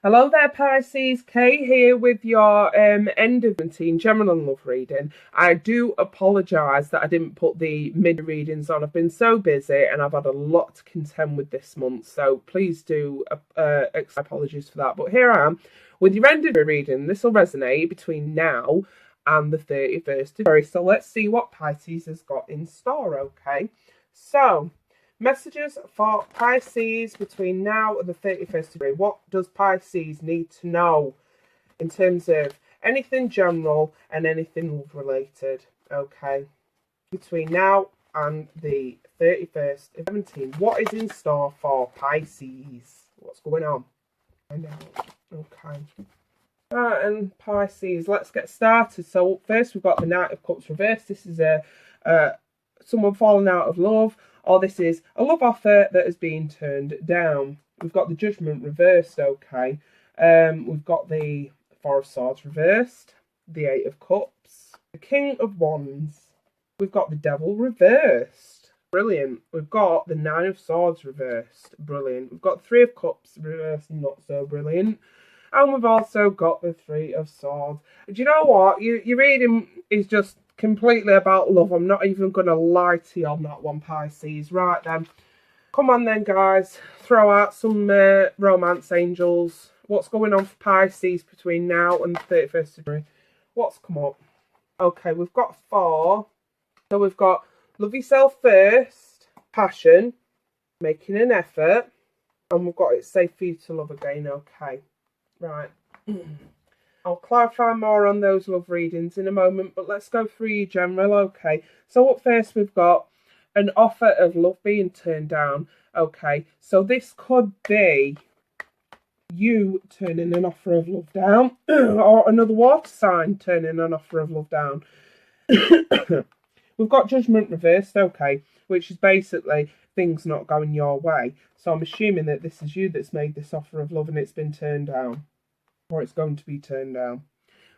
Hello there, Pisces. Kay here with your end of 17 general and love reading. I do apologise that I didn't put the mid readings on. I've been so busy and I've had a lot to contend with this month, so please do accept apologies for that. But here I am with your end of reading. This will resonate between now and the 31st of February. So let's see what Pisces has got in store, okay? So messages for Pisces between now and the 31st of February. What does Pisces need to know in terms of anything general and anything love related? Okay, between now and the 31st of 17. What is in store for Pisces? What's going on? I know. Okay. Right, and Pisces, let's get started. So first we've got the Knight of Cups reversed. This is someone falling out of love, or this is a love offer that has been turned down. We've got the Judgment reversed, okay. We've got the Four of Swords reversed, the Eight of Cups, the King of Wands. We've got the Devil reversed. Brilliant. We've got the Nine of Swords reversed. Brilliant. We've got Three of Cups reversed, not so brilliant. And we've also got the Three of Swords. Do you know what? Your reading is just completely about love. I'm not even going to lie to you on that one, Pisces. Right then. Come on then, guys. Throw out some romance angels. What's going on for Pisces between now and the 31st of February? What's come up? Okay, we've got 4. So we've got love yourself first, passion, making an effort, and we've got it's safe for you to love again. Okay. Right. I'll clarify more on those love readings in a moment, but let's go through your general. Okay, so up first we've got an offer of love being turned down. Okay, so this could be you turning an offer of love down or another water sign turning an offer of love down. We've got Judgment reversed, okay, which is basically things not going your way. So I'm assuming that this is you that's made this offer of love and it's been turned down, or it's going to be turned down.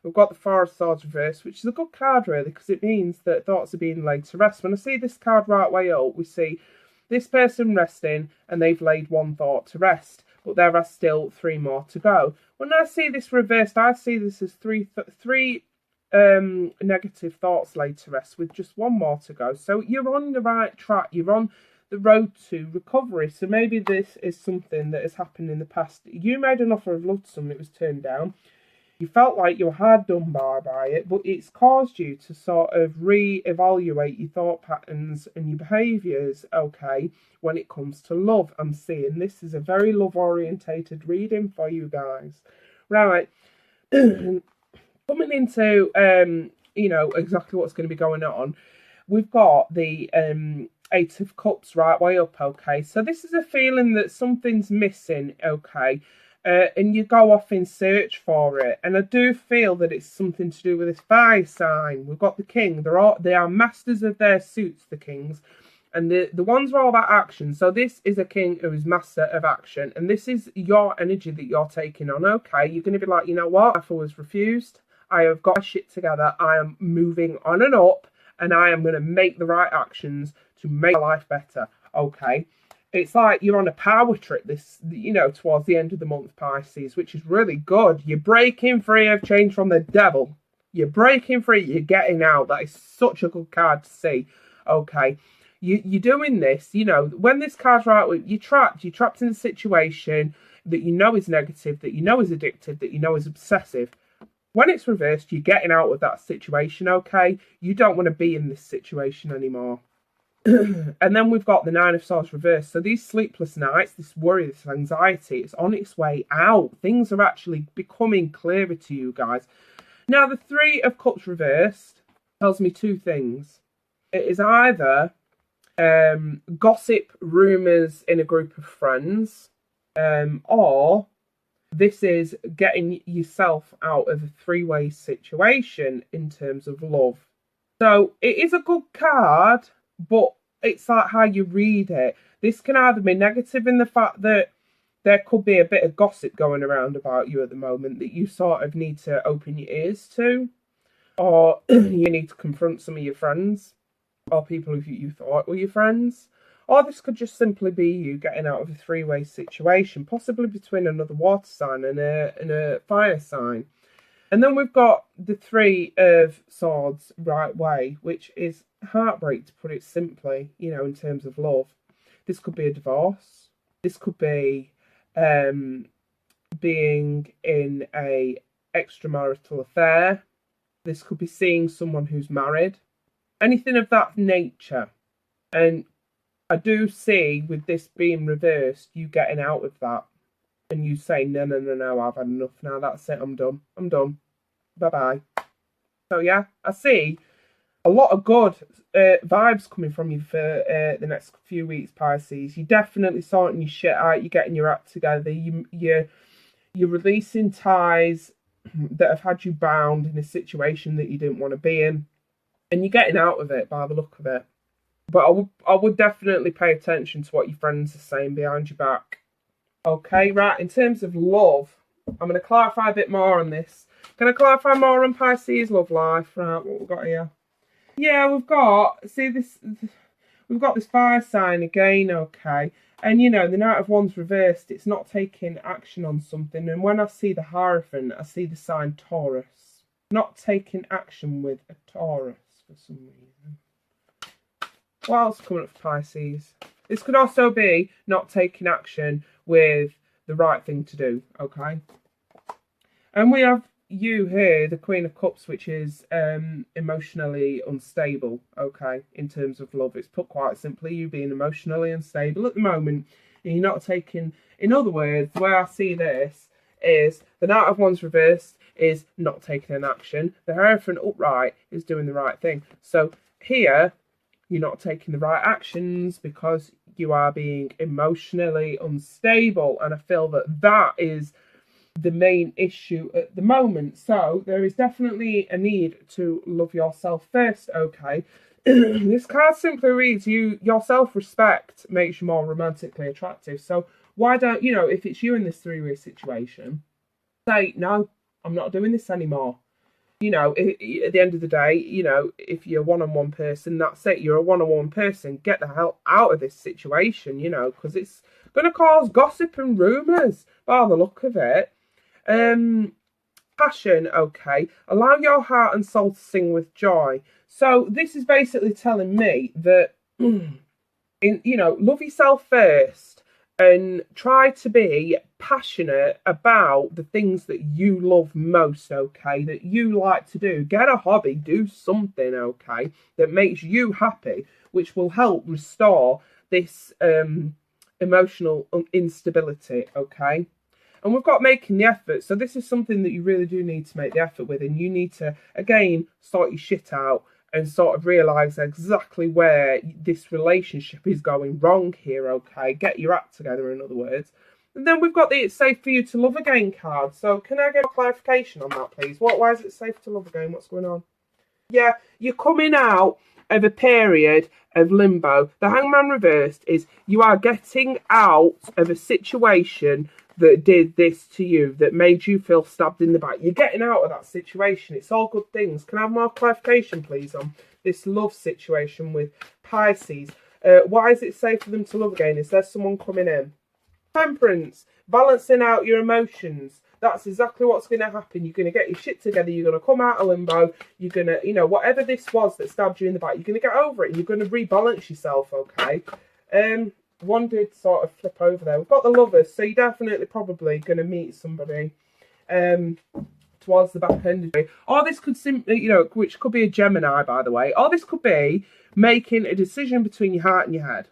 We've got the Four of Swords reversed, which is a good card really, because it means that thoughts are being laid to rest. When I see this card right way up, we see this person resting and they've laid one thought to rest, but there are still 3 more to go. When I see this reversed, I see this as three negative thoughts laid to rest with just 1 more to go. So you're on the right track. You're on the road to recovery. So maybe this is something that has happened in the past. You made an offer of love to someone, it was turned down. You felt like you were hard done by it, but it's caused you to sort of re-evaluate your thought patterns and your behaviours, okay, when it comes to love. I'm seeing this is a very love-orientated reading for you guys. Right. Coming into, exactly what's going to be going on, we've got the Eight of Cups right way up, okay. So this is a feeling that something's missing, okay. And you go off in search for it. And I do feel that it's something to do with this fire sign. We've got the King. They are masters of their suits, the Kings. And the ones are all about action. So this is a king who is master of action. And this is your energy that you're taking on, okay. You're going to be like, you know what? If I was refused, I have got my shit together. I am moving on and up. And I am going to make the right actions to make my life better, okay. It's like you're on a power trip towards the end of the month, Pisces, which is really good. You're breaking free of chains from the devil. You're breaking free. You're getting out. That is such a good card to see. Okay. You're doing this, when this card's right, you're trapped. You're trapped in a situation that you know is negative, that you know is addictive, that you know is obsessive. When it's reversed, you're getting out of that situation, okay? You don't want to be in this situation anymore. And then we've got the Nine of Swords reversed. So these sleepless nights, this worry, this anxiety, it's on its way out. Things are actually becoming clearer to you guys. Now, the Three of Cups reversed tells me 2 things. It is either gossip, rumours in a group of friends, or this is getting yourself out of a 3-way situation in terms of love. So it is a good card, but it's like how you read it. This can either be negative in the fact that there could be a bit of gossip going around about you at the moment that you sort of need to open your ears to, or you need to confront some of your friends or people who you thought were your friends, Or this could just simply be you getting out of a three-way situation, possibly between another water sign and a fire sign. And then we've got the Three of Swords right way, which is heartbreak, to put it simply, you know, in terms of love. This could be a divorce. This could be being in a extramarital affair. This could be seeing someone who's married. Anything of that nature. And I do see, with this being reversed, you getting out of that. And you say, no, I've had enough now. That's it, I'm done. Bye-bye. So, yeah, I see a lot of good vibes coming from you for the next few weeks, Pisces. You're definitely sorting your shit out. You're getting your act together. You're releasing ties that have had you bound in a situation that you didn't want to be in. And you're getting out of it by the look of it. But I would definitely pay attention to what your friends are saying behind your back. Okay, right, in terms of love, I'm going to clarify a bit more on this. Can I clarify more on Pisces love life? Right, what we've got here? Yeah, we've got this fire sign again, okay. And, you know, the Knight of Wands reversed, it's not taking action on something. And when I see the Hierophant, I see the sign Taurus. Not taking action with a Taurus for some reason. What else coming up for Pisces? This could also be not taking action with the right thing to do, okay? And we have you here, the Queen of Cups, which is emotionally unstable, okay, in terms of love. It's put quite simply, you being emotionally unstable at the moment, and you're not taking, in other words, the way I see this is the Knight of Wands reversed is not taking an action. The Hierophant upright is doing the right thing. So here, you're not taking the right actions because you are being emotionally unstable. And I feel that that is the main issue at the moment. So there is definitely a need to love yourself first, okay? This card simply reads, your self-respect makes you more romantically attractive. So why don't, you know, if it's you in this three-way situation, say, no, I'm not doing this anymore. You know, at the end of the day, you know, if you're a one-on-one person, that's it. You're a one-on-one person. Get the hell out of this situation, you know, because it's going to cause gossip and rumours by the look of it. Passion, okay. Allow your heart and soul to sing with joy. So this is basically telling me that, love yourself first and try to be passionate about the things that you love most, okay, that you like to do. Get a hobby, do something, okay, that makes you happy, which will help restore this emotional instability, okay. And we've got making the effort. So this is something that you really do need to make the effort with, and you need to, again, sort your shit out and sort of realise exactly where this relationship is going wrong here, okay? Get your act together, in other words. And then we've got the It's Safe for You to Love Again card. So can I get a clarification on that, please? Why is it safe to love again? What's going on? Yeah, you're coming out of a period of limbo. The Hangman reversed is you are getting out of a situation that did this to you, that made you feel stabbed in the back. You're getting out of that situation. It's all good things. Can I have more clarification, please, on this love situation with Pisces? Why is it safe for them to love again? Is there someone coming in? Temperance, balancing out your emotions. That's exactly what's going to happen. You're going to get your shit together. You're going to come out of limbo. You're going to, you know, whatever this was that stabbed you in the back, you're going to get over it. You're going to rebalance yourself, okay? One did sort of flip over there. We've got the Lovers, so you're definitely probably going to meet somebody towards the back end of it. Or this could simply, you know, which could be a Gemini, by the way. Or this could be making a decision between your heart and your head.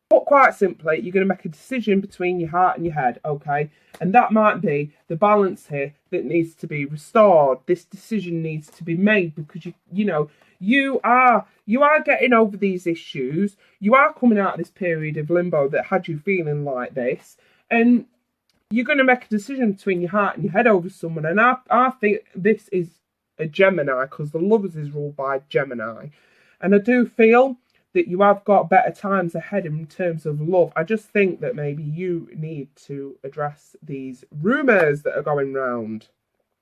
But quite simply, you're going to make a decision between your heart and your head, okay? And that might be the balance here that needs to be restored. This decision needs to be made because you are getting over these issues. You are coming out of this period of limbo that had you feeling like this, and you're going to make a decision between your heart and your head over someone. And I think this is a Gemini, because the Lovers is ruled by Gemini, and I do feel that you have got better times ahead in terms of love. I just think that maybe you need to address these rumours that are going round.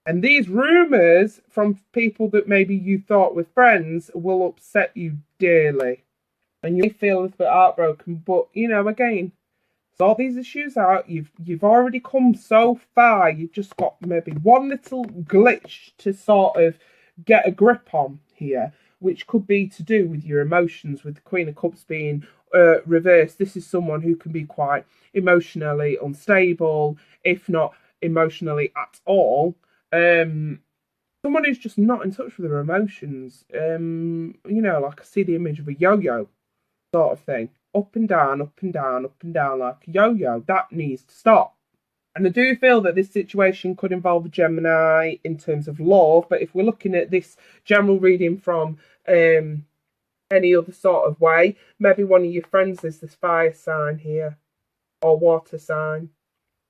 And these rumours from people that maybe you thought were friends will upset you dearly. and you feel a little bit heartbroken, but you know, again, sort these issues out. You've already come so far. You've just got maybe one little glitch to sort of get a grip on here, which could be to do with your emotions, with the Queen of Cups being reversed. This is someone who can be quite emotionally unstable, if not emotionally at all. Someone who's just not in touch with their emotions. You know, like I see the image of a yo-yo sort of thing. Up and down, up and down, up and down, like a yo-yo. That needs to stop. And I do feel that this situation could involve a Gemini in terms of love, but if we're looking at this general reading from any other sort of way, maybe one of your friends is this fire sign here, or water sign.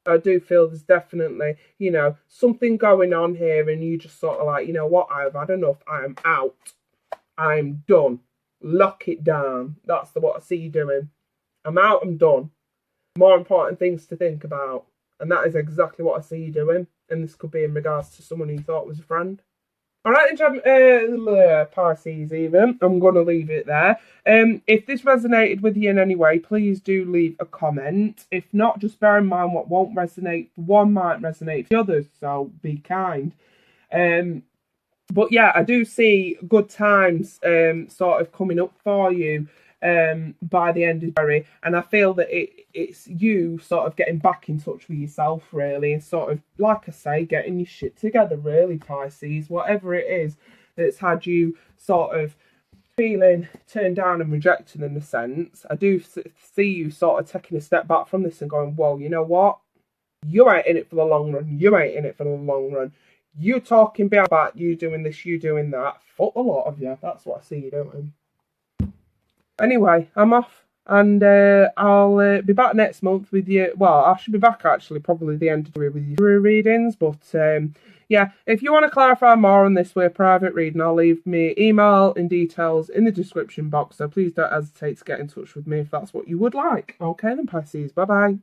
I do feel there's definitely, you know, something going on here, and you just sort of like, you know what, I've had enough. I'm out. I'm done. Lock it down. That's what I see you doing. I'm out. I'm done. More important things to think about. And that is exactly what I see you doing. And this could be in regards to someone you thought was a friend. All right, Pisces even. I'm going to leave it there. If this resonated with you in any way, please do leave a comment. If not, just bear in mind what won't resonate. One might resonate for the others, so be kind. But yeah, I do see good times sort of coming up for you by the end of January, and I feel that it's you sort of getting back in touch with yourself, really, and sort of, like I say, getting your shit together, really, Pisces. Whatever it is that's had you sort of feeling turned down and rejected in a sense, I do see you sort of taking a step back from this and going, whoa, you know what? You ain't in it for the long run. You ain't in it for the long run. You talking about you doing this, you doing that. Fuck a lot of you. That's what I see you doing. Anyway, I'm off, and I'll be back next month with you. Well, I should be back actually probably the end of the year with your readings. But yeah, if you want to clarify more on this with a private reading, I'll leave me email and details in the description box. So please don't hesitate to get in touch with me if that's what you would like. Okay then, Pisces. Bye bye.